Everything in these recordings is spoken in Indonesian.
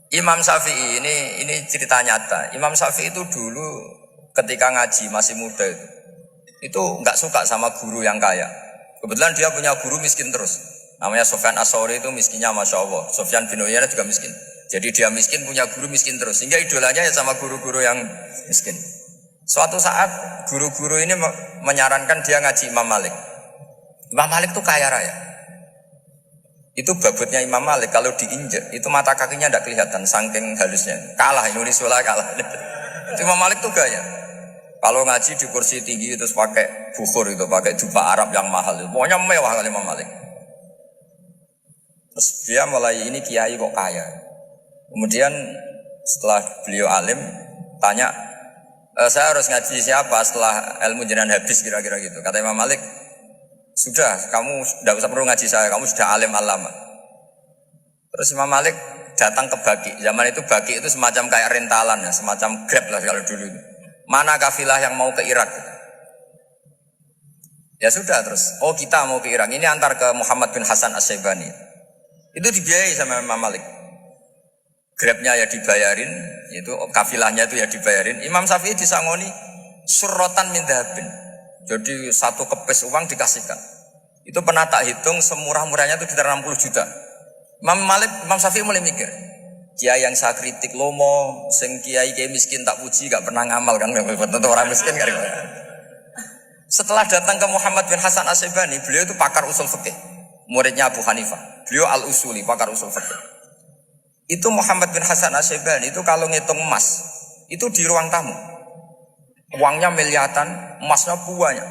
Imam Syafi'i ini cerita nyata. Imam Syafi'i itu dulu ketika ngaji masih muda itu nggak suka sama guru yang kaya. Kebetulan dia punya guru miskin terus. Namanya Sufyan As-Tsauri, itu miskinnya Masya Allah. Sufyan bin Uyainah juga miskin. Jadi dia miskin, punya guru miskin terus. Sehingga idolanya ya sama guru-guru yang miskin. Suatu saat guru-guru ini menyarankan dia ngaji Imam Malik. Imam Malik itu kaya raya. Itu babutnya Imam Malik kalau diinjek itu mata kakinya tidak kelihatan saking halusnya. Kalah Indonesia kalah. Itu Imam Malik tuh gaya. Kalau ngaji di kursi tinggi terus pakai bukhur itu, pakai jubah Arab yang mahal itu. Pokoknya mewah kali Imam Malik. Terus dia mulai ini kiai kok kaya. Kemudian setelah beliau alim tanya, saya harus ngaji siapa setelah ilmu jenengan habis kira-kira gitu. Kata Imam Malik, sudah, kamu tidak usah perlu ngaji saya, kamu sudah alim alama. Terus Imam Malik datang ke Baki. Zaman itu Baki itu semacam kayak rentalan ya, semacam Grab lah kalau dulu. Mana kafilah yang mau ke Irak? Ya sudah terus, oh kita mau ke Irak. Ini antar ke Muhammad bin Hasan As-Syaibani. Itu dibiayai sama Imam Malik. Grabnya ya dibayarin, itu kafilahnya itu ya dibayarin. Imam Syafi'i disangoni surrotan min dhahabin. Jadi satu kepes uang dikasihkan. Itu pernah tak hitung semurah-murahnya itu sekitar 60 juta. Imam Syafi'i mulai mikir, kiai yang saya kritik lomo, sing kiai miskin tak puji, gak pernah ngamal kan, tentu orang miskin kan. Setelah datang ke Muhammad bin Hasan As-Syaibani, beliau itu pakar usul fikih, muridnya Abu Hanifah. Beliau al-usuli, pakar usul fikih. Itu Muhammad bin Hasan As-Syaibani itu kalau ngitung emas, itu di ruang tamu. Uangnya miliaran, emasnya banyak.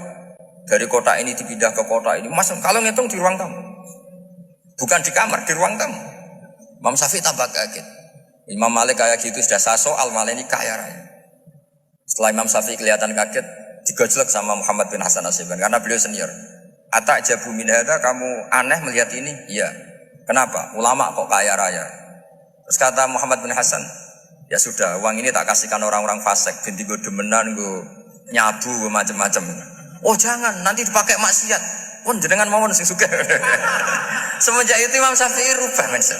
Dari kota ini dipindah ke kota ini, emas kalau ngitung di ruang tamu. Bukan di kamar, di ruang tamu. Imam Syafi'i tambah kaget. Imam Malik kayak gitu sudah saya soal, malah ini kaya raya. Setelah Imam Syafi'i kelihatan kaget, digojlek sama Muhammad bin Hasan As-Syaibani karena beliau senior. Ata'jabu min hadza, kamu aneh melihat ini? Iya. Kenapa? Ulama kok kaya raya. Terus kata Muhammad bin Hasan, ya sudah, uang ini tak kasihkan orang-orang fasik, binti gue demenan, gue nyabu, gue macam-macam. Oh jangan, nanti dipakai maksiat. Pun jenengan mawon sing sugih. Semenjak itu Imam Syafi'i rubah mindset.